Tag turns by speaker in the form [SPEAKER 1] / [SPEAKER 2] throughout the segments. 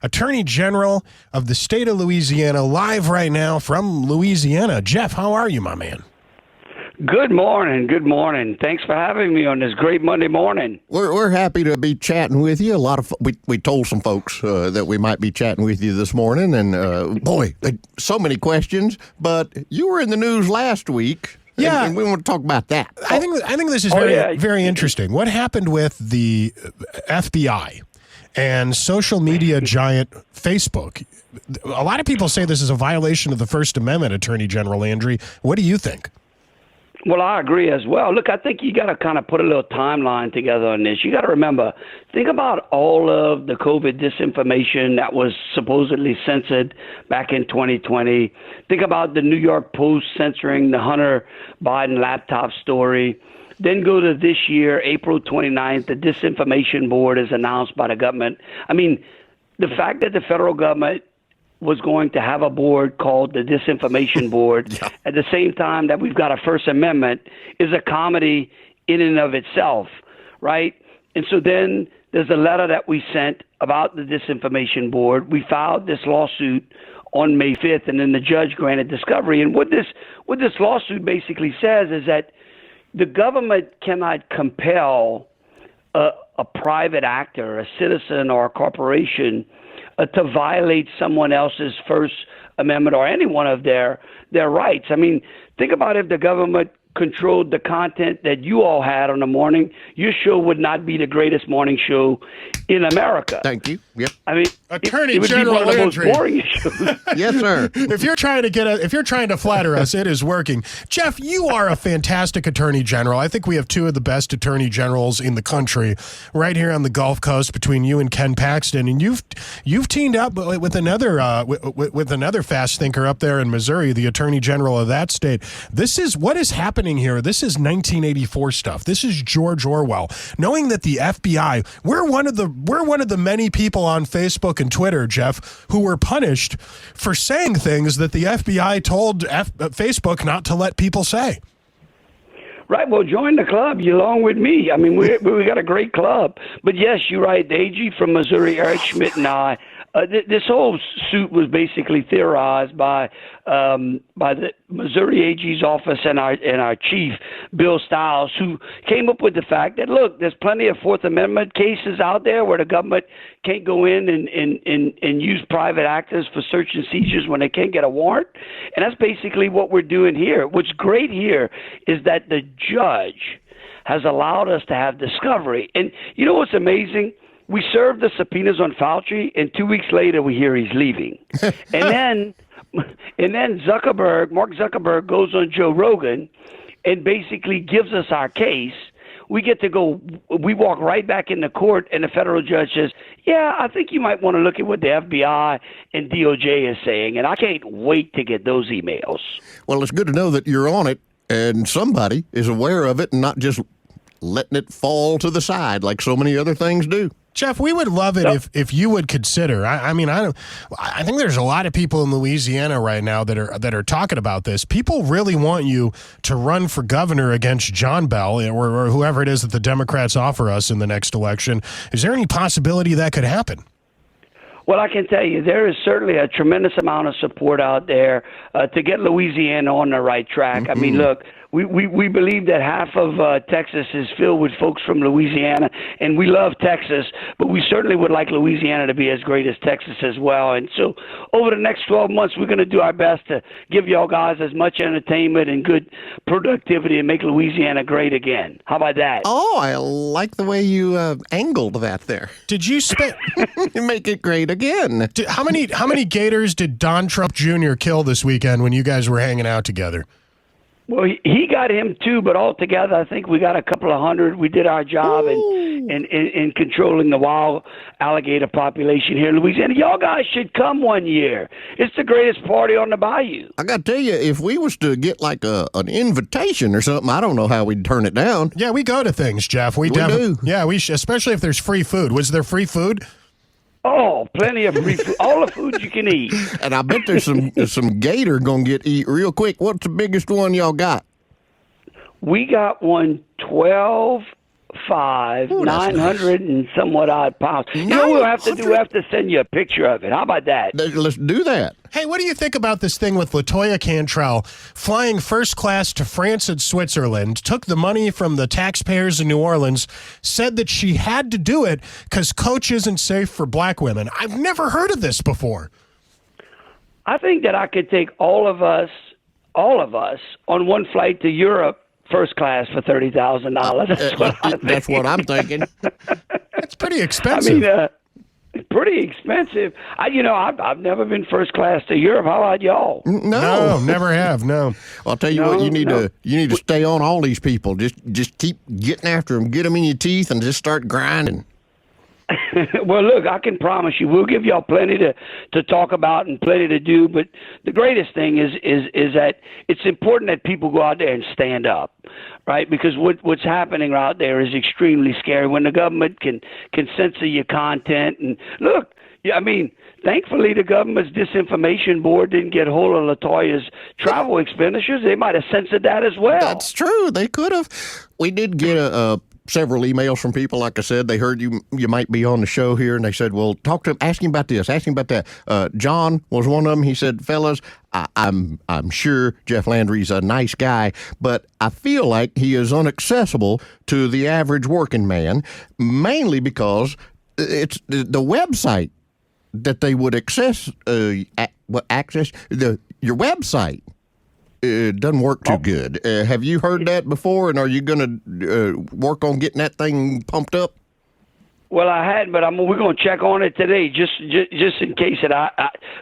[SPEAKER 1] Attorney General of the state of Louisiana, live right now from Louisiana. Jeff, how are you, my man?
[SPEAKER 2] Good morning. Good morning. Thanks for having me on this great Monday morning.
[SPEAKER 3] We're happy to be chatting with you. We told some folks that we might be chatting with you this morning, and boy, so many questions. But you were in the news last week.
[SPEAKER 1] Yeah,
[SPEAKER 3] and we want to talk about that.
[SPEAKER 1] I think this is very interesting. What happened with the FBI and social media giant Facebook? A lot of people say this is a violation of the First Amendment, Attorney General Landry. What do you think?
[SPEAKER 2] Well, I agree as well. Look, I think you got to kind of put a little timeline together on this. You got to remember, think about all of the COVID disinformation that was supposedly censored back in 2020. Think about the New York Post censoring the Hunter Biden laptop story. Then go to this year, April 29th, the Disinformation Board is announced by the government. I mean, the fact that the federal government was going to have a board called the Disinformation Board at the same time that we've got a First Amendment is a comedy in and of itself, right? And so then there's a letter that we sent about the Disinformation Board. We filed this lawsuit on May 5th, and then the judge granted discovery. And what this lawsuit basically says is that the government cannot compel a private actor, a citizen or a corporation to violate someone else's First Amendment or any one of their rights. I mean, think about if the government controlled the content that you all had on the morning, your show would not be the greatest morning show in America.
[SPEAKER 3] Thank you. Yep.
[SPEAKER 2] I mean,
[SPEAKER 1] Attorney
[SPEAKER 2] it would
[SPEAKER 1] General
[SPEAKER 2] be one of the
[SPEAKER 1] Landry.
[SPEAKER 2] most boring shows.
[SPEAKER 3] Yes, sir.
[SPEAKER 1] If you're trying to flatter us, it is working. Jeff, you are a fantastic attorney general. I think we have two of the best attorney generals in the country right here on the Gulf Coast between you and Ken Paxton. And you've teamed up with another with another fast thinker up there in Missouri, the attorney general of that state. This is what is happening here. This is 1984 stuff. This is George Orwell. Knowing that the FBI, we're one of the many people on Facebook and Twitter, Jeff, who were punished for saying things that the FBI told Facebook not to let people say.
[SPEAKER 2] Right. Well, join the club. You along with me. I mean, we got a great club. But yes, you're right. The AG from Missouri, Eric Schmidt, and I. This whole suit was basically theorized by the Missouri AG's office and our chief, Bill Stiles, who came up with the fact that, look, there's plenty of Fourth Amendment cases out there where the government can't go in and use private actors for search and seizures when they can't get a warrant. And that's basically what we're doing here. What's great here is that the judge has allowed us to have discovery. And you know what's amazing? We served the subpoenas on Fauci, and 2 weeks later we hear he's leaving. and then Mark Zuckerberg goes on Joe Rogan and basically gives us our case. We get to go, we walk right back into court, and the federal judge says, yeah, I think you might want to look at what the FBI and DOJ is saying, and I can't wait to get those emails.
[SPEAKER 3] Well, it's good to know that you're on it, and somebody is aware of it and not just letting it fall to the side like so many other things do.
[SPEAKER 1] Jeff, we would love it if you would consider. I think there's a lot of people in Louisiana right now that are talking about this. People really want you to run for governor against John Bell or whoever it is that the Democrats offer us in the next election. Is there any possibility that could happen?
[SPEAKER 2] Well, I can tell you there is certainly a tremendous amount of support out there to get Louisiana on the right track.
[SPEAKER 3] Mm-hmm.
[SPEAKER 2] I mean, look, we believe that half of Texas is filled with folks from Louisiana, and we love Texas, but we certainly would like Louisiana to be as great as Texas as well. And so over the next 12 months, we're going to do our best to give y'all guys as much entertainment and good productivity and make Louisiana great again. How about that?
[SPEAKER 3] Oh, I like the way you angled that there.
[SPEAKER 1] Did you spend
[SPEAKER 3] make it great again?
[SPEAKER 1] How many gators did Don Trump Jr. kill this weekend when you guys were hanging out together?
[SPEAKER 2] Well, he got him too, but altogether, I think we got a couple of hundred. We did our job in controlling the wild alligator population here in Louisiana. Y'all guys should come one year. It's the greatest party on the bayou.
[SPEAKER 3] I got to tell you, if we was to get like an invitation or something, I don't know how we'd turn it down.
[SPEAKER 1] Yeah, we go to things, Jeff. We do. Yeah, especially if there's free food. Was there free food?
[SPEAKER 2] Oh, plenty of free food. All the food you can eat.
[SPEAKER 3] And I bet there's some gator going to get eat real quick. What's the biggest one y'all got?
[SPEAKER 2] We got one 12 5'5",
[SPEAKER 3] that's
[SPEAKER 2] 900 and somewhat odd pounds. You know what we'll have to do? We have to send you a picture of it. How about that?
[SPEAKER 3] Let's do that.
[SPEAKER 1] Hey, what do you think about this thing with LaToya Cantrell flying first class to France and Switzerland, took the money from the taxpayers in New Orleans, said that she had to do it because Coach isn't safe for black women? I've never heard of this before.
[SPEAKER 2] I think that I could take all of us, on one flight to Europe, first class for $30,000.
[SPEAKER 3] That's what I'm thinking.
[SPEAKER 1] It's pretty expensive.
[SPEAKER 2] Pretty expensive. I've never been first class to Europe. How about y'all?
[SPEAKER 1] No, never have. No.
[SPEAKER 3] I'll tell you what. You need to stay on all these people. Just keep getting after them. Get them in your teeth and just start grinding.
[SPEAKER 2] Well, look, I can promise you, we'll give y'all plenty to talk about and plenty to do. But the greatest thing is that it's important that people go out there and stand up, right? Because what's happening out there is extremely scary. When the government can censor your content, and look, I mean, thankfully the government's disinformation board didn't get hold of LaToya's travel expenditures. They might have censored that as well.
[SPEAKER 3] That's true. They could have. We did get several emails from people. Like I said, they heard you might be on the show here, and they said, well, talk to him, ask him about this, ask him about that. John was one of them. He said, fellas, I'm sure Jeff Landry's a nice guy, but I feel like he is inaccessible to the average working man, mainly because it's the website that they would access your website. It doesn't work too good. Have you heard that before, and are you going to work on getting that thing pumped up?
[SPEAKER 2] Well, I hadn't, but we're going to check on it today, just in case.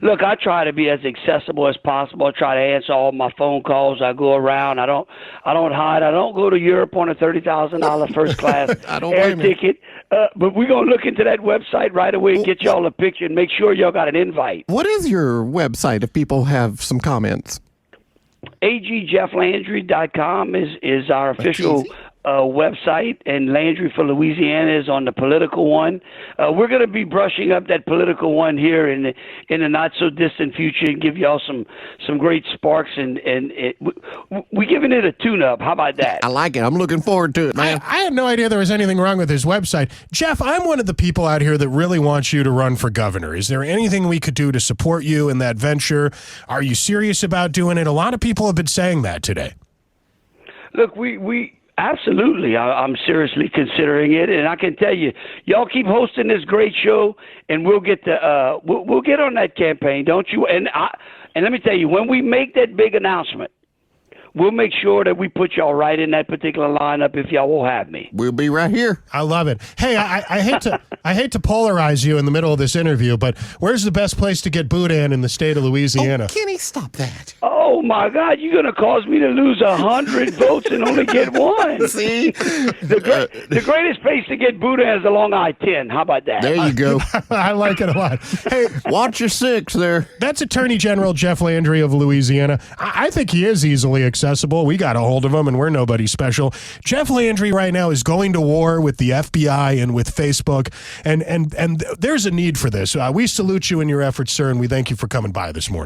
[SPEAKER 2] Look, I try to be as accessible as possible. I try to answer all my phone calls. I go around. I don't hide. I don't go to Europe on a $30,000 first class air ticket. But we're going to look into that website right away and get y'all a picture and make sure y'all got an invite.
[SPEAKER 4] What is your website if people have some comments?
[SPEAKER 2] AGJeffLandry.com is our official website, and Landry for Louisiana is on the political one. We're going to be brushing up that political one here in the not so distant future and give y'all some great sparks, and we're giving it a tune-up. How about that?
[SPEAKER 3] I like it. I'm looking forward to it, man.
[SPEAKER 1] I had no idea there was anything wrong with his website. Jeff, I'm one of the people out here that really wants you to run for governor. Is there anything we could do to support you in that venture? Are you serious about doing it? A lot of people have been saying that today.
[SPEAKER 2] Look, we absolutely. I'm seriously considering it, and I can tell you, y'all keep hosting this great show, and we'll get we'll get on that campaign, don't you? And let me tell you, when we make that big announcement, we'll make sure that we put y'all right in that particular lineup if y'all will have me.
[SPEAKER 3] We'll be right here.
[SPEAKER 1] I love it. Hey, I hate to polarize you in the middle of this interview, but where's the best place to get boudin in the state of Louisiana?
[SPEAKER 4] Oh, Kenny, stop that.
[SPEAKER 2] Oh my God, you're gonna cause me to lose 100 votes and only get one.
[SPEAKER 3] See,
[SPEAKER 2] the greatest place to get boudin is along I-10. How about that?
[SPEAKER 3] there you go.
[SPEAKER 1] I like it a lot. Hey,
[SPEAKER 3] Watch your six there.
[SPEAKER 1] that's Attorney General Jeff Landry of Louisiana. I think he is easily accessible. We got a hold of him, and we're nobody special. Jeff Landry right now is going to war with the FBI and with Facebook, and there's a need for this. We salute you in your efforts, sir, and we thank you for coming by this morning.